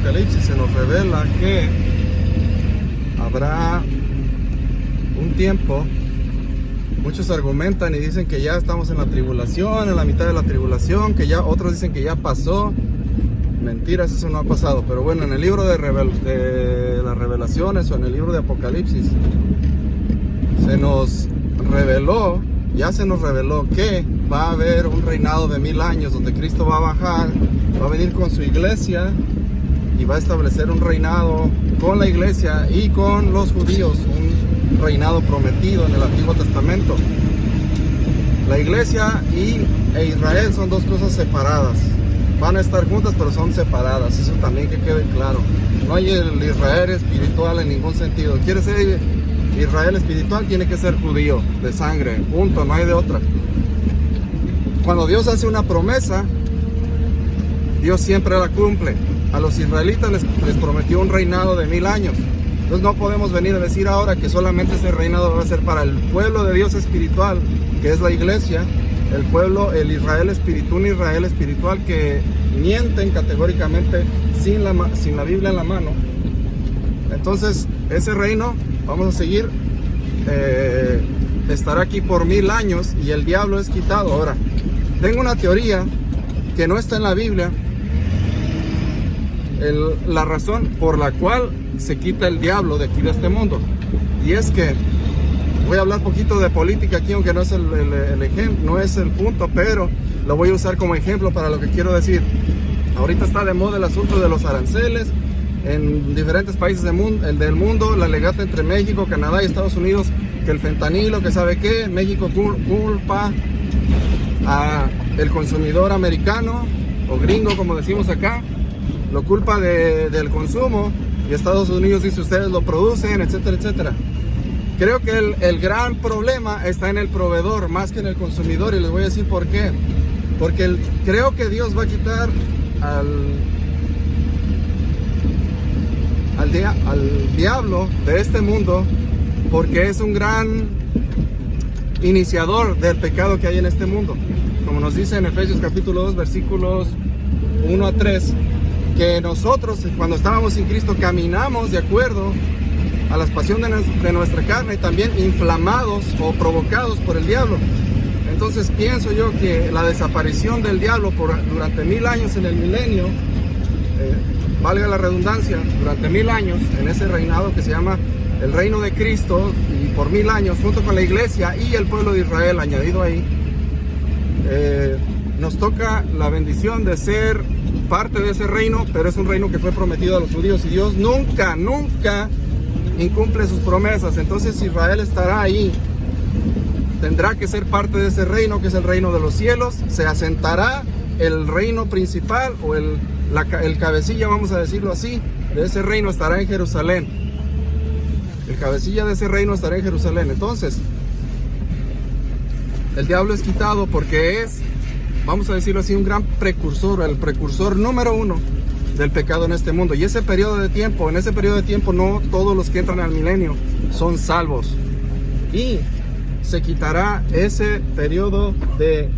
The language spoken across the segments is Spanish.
Apocalipsis se nos revela que habrá un tiempo. Muchos argumentan y dicen que ya estamos en la tribulación, en la mitad de la tribulación, que ya otros dicen que ya pasó. Mentiras, eso no ha pasado. Pero bueno, en el libro de las revelaciones o en el libro de Apocalipsis se nos reveló que va a haber un reinado de 1000 años donde Cristo va a bajar, va a venir con su iglesia y va a establecer un reinado con la iglesia y con los judíos, un reinado prometido en el Antiguo Testamento. La iglesia e Israel son dos cosas separadas. Van a estar juntas, pero son separadas. Eso también que quede claro. No hay el Israel espiritual en ningún sentido. Quiere ser Israel espiritual, tiene que ser judío, de sangre, punto, no hay de otra. Cuando Dios hace una promesa, Dios siempre la cumple. A los israelitas les prometió un reinado de 1000 años. Entonces no podemos venir a decir ahora que solamente ese reinado va a ser para el pueblo de Dios espiritual, que es la iglesia, el pueblo, el Israel espiritual, un Israel espiritual que mienten categóricamente sin la Biblia en la mano. Entonces ese reino, vamos a seguir, estará aquí por 1000 años y el diablo es quitado. Ahora, tengo una teoría que no está en la Biblia, la razón por la cual se quita el diablo de aquí de este mundo, y es que voy a hablar un poquito de política aquí, aunque no es el ejemplo, no es el punto, pero lo voy a usar como ejemplo para lo que quiero decir. Ahorita está de moda el asunto de los aranceles en diferentes países del mundo, la legata entre México, Canadá y Estados Unidos, que el fentanilo, que sabe qué, México culpa a el consumidor americano o gringo, como decimos acá, lo culpa del consumo, y Estados Unidos dice ustedes lo producen, etcétera, etcétera. Creo que el gran problema está en el proveedor más que en el consumidor, y les voy a decir por qué. Porque creo que Dios va a quitar al diablo de este mundo, porque es un gran iniciador del pecado que hay en este mundo. Como nos dice en Efesios capítulo 2 versículos 1 a 3, que nosotros cuando estábamos en Cristo caminamos de acuerdo a las pasiones de nuestra carne, también inflamados o provocados por el diablo. Entonces pienso yo que la desaparición del diablo durante 1000 años en el milenio, valga la redundancia, durante 1000 años en ese reinado que se llama el reino de Cristo, y por 1000 años junto con la iglesia y el pueblo de Israel añadido ahí, nos toca la bendición de ser parte de ese reino, pero es un reino que fue prometido a los judíos y Dios nunca incumple sus promesas. Entonces Israel estará ahí, tendrá que ser parte de ese reino que es el reino de los cielos. Se asentará el reino principal o el cabecilla, vamos a decirlo así, de ese reino estará en Jerusalén. El cabecilla de ese reino estará en Jerusalén. Entonces el diablo es quitado porque es, vamos a decirlo así, un gran precursor, el precursor número 1 del pecado en este mundo. Y en ese periodo de tiempo no todos los que entran al milenio son salvos. Y se quitará ese periodo de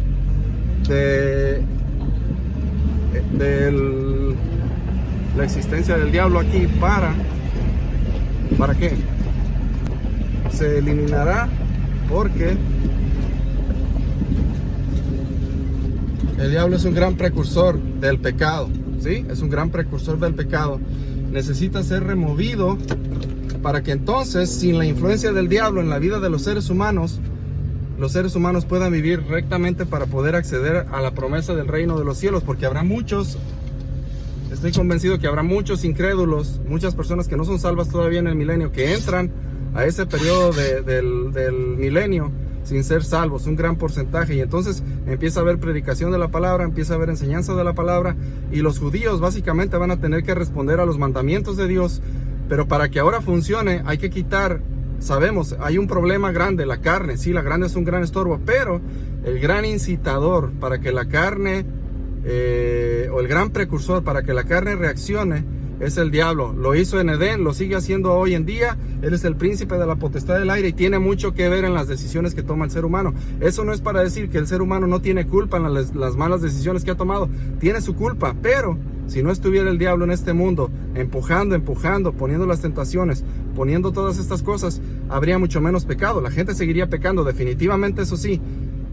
la existencia del diablo aquí. ¿Para qué? Se eliminará porque el diablo es un gran precursor del pecado, ¿sí? Es un gran precursor del pecado. Necesita ser removido para que entonces, sin la influencia del diablo en la vida de los seres humanos puedan vivir rectamente para poder acceder a la promesa del reino de los cielos. Porque habrá muchos, estoy convencido que habrá muchos incrédulos, muchas personas que no son salvas todavía en el milenio, que entran a ese periodo del milenio sin ser salvos, un gran porcentaje. Y entonces empieza a haber predicación de la palabra, empieza a haber enseñanza de la palabra, y los judíos básicamente van a tener que responder a los mandamientos de Dios. Pero para que ahora funcione hay que quitar, sabemos, hay un problema grande, la carne. Sí, la carne es un gran estorbo, pero el gran incitador para que la carne, o el gran precursor para que la carne reaccione, es el diablo. Lo hizo en Edén, lo sigue haciendo hoy en día. Él es el príncipe de la potestad del aire y tiene mucho que ver en las decisiones que toma el ser humano. Eso no es para decir que el ser humano no tiene culpa en las malas decisiones que ha tomado. Tiene su culpa, pero si no estuviera el diablo en este mundo, empujando, poniendo las tentaciones, poniendo todas estas cosas, habría mucho menos pecado. La gente seguiría pecando, definitivamente, eso sí,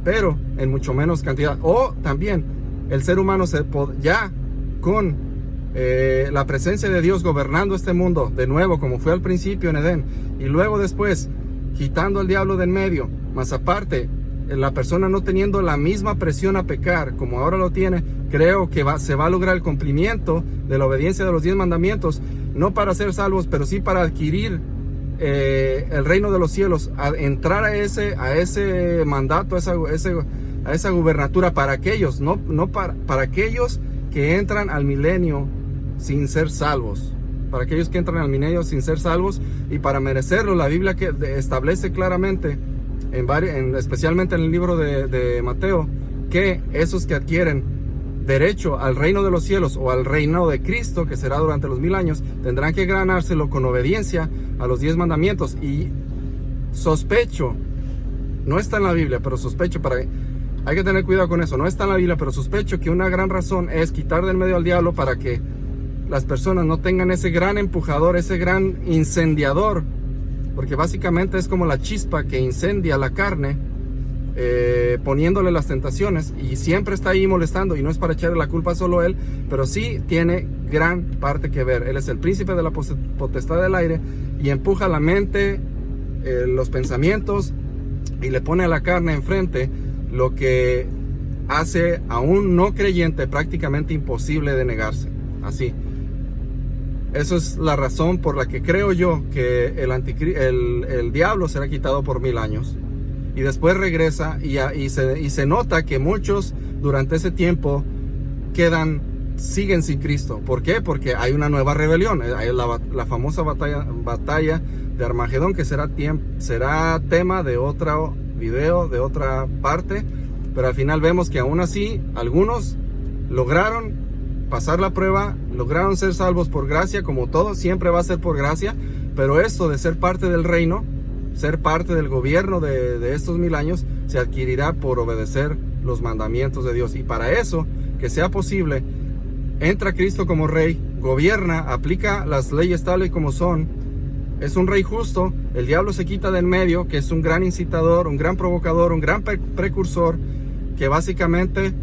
pero en mucho menos cantidad. O también el ser humano ya con la presencia de Dios gobernando este mundo de nuevo, como fue al principio en Edén, y luego después quitando al diablo de en medio, más aparte la persona no teniendo la misma presión a pecar como ahora lo tiene, creo que se va a lograr el cumplimiento de la obediencia de los 10 mandamientos, no para ser salvos, pero sí para adquirir el reino de los cielos, a entrar a ese mandato, a esa gubernatura para aquellos, no para aquellos que entran al milenio sin ser salvos, para aquellos que entran al milenio sin ser salvos, y para merecerlo. La Biblia que establece claramente, especialmente en el libro de Mateo, que esos que adquieren derecho al reino de los cielos o al reino de Cristo, que será durante los 1000 años, tendrán que ganárselo con obediencia a los 10 mandamientos. Y sospecho, no está en la Biblia, pero sospecho, hay que tener cuidado con eso, no está en la Biblia, pero sospecho que una gran razón es quitar del medio al diablo para que las personas no tengan ese gran empujador, ese gran incendiador, porque básicamente es como la chispa que incendia la carne, poniéndole las tentaciones, y siempre está ahí molestando, y no es para echarle la culpa solo a él, pero sí tiene gran parte que ver. Él es el príncipe de la potestad del aire y empuja la mente, los pensamientos, y le pone a la carne enfrente lo que hace a un no creyente prácticamente imposible de negarse. Así. Eso es la razón por la que creo yo que el diablo será quitado por 1000 años. Y después regresa y se nota que muchos durante ese tiempo siguen sin Cristo. ¿Por qué? Porque hay una nueva rebelión. Hay la famosa batalla de Armagedón, que será tema de otro video, de otra parte. Pero al final vemos que aún así algunos lograron pasar la prueba, lograron ser salvos por gracia, como todo, siempre va a ser por gracia, pero esto de ser parte del reino, ser parte del gobierno de estos 1000 años, se adquirirá por obedecer los mandamientos de Dios. Y para eso, que sea posible, entra Cristo como rey, gobierna, aplica las leyes tales como son, es un rey justo, el diablo se quita de en medio, que es un gran incitador, un gran provocador, un gran precursor, que básicamente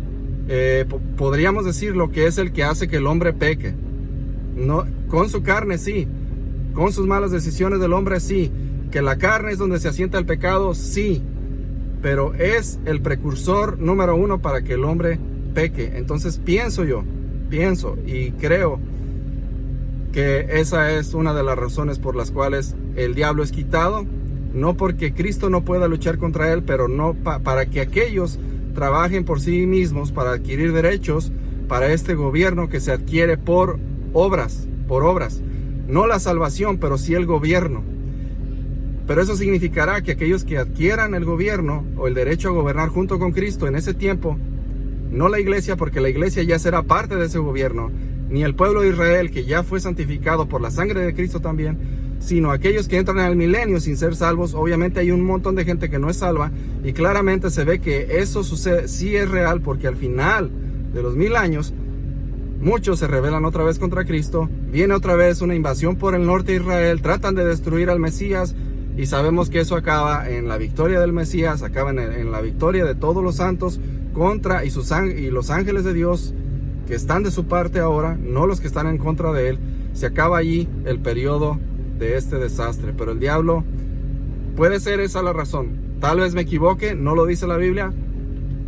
podríamos decir lo que es el que hace que el hombre peque. No, con su carne sí, con sus malas decisiones del hombre sí, que la carne es donde se asienta el pecado, sí, pero es el precursor número 1 para que el hombre peque. Entonces pienso y creo que esa es una de las razones por las cuales el diablo es quitado, no porque Cristo no pueda luchar contra él, pero no para que aquellos trabajen por sí mismos para adquirir derechos para este gobierno que se adquiere por obras, no la salvación, pero sí el gobierno. Pero eso significará que aquellos que adquieran el gobierno o el derecho a gobernar junto con Cristo en ese tiempo, no la iglesia, porque la iglesia ya será parte de ese gobierno, ni el pueblo de Israel, que ya fue santificado por la sangre de Cristo también, sino aquellos que entran al milenio sin ser salvos. Obviamente hay un montón de gente que no es salva, y claramente se ve que eso sucede, sí es real, porque al final de los 1000 años muchos se rebelan otra vez contra Cristo, viene otra vez una invasión por el norte de Israel, tratan de destruir al Mesías, y sabemos que eso acaba en la victoria del Mesías, acaba en la victoria de todos los santos contra y los ángeles de Dios que están de su parte ahora, no los que están en contra de él. Se acaba allí el periodo de este desastre. Pero el diablo, puede ser esa la razón, tal vez me equivoque, no lo dice la Biblia,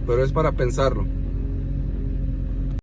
pero es para pensarlo.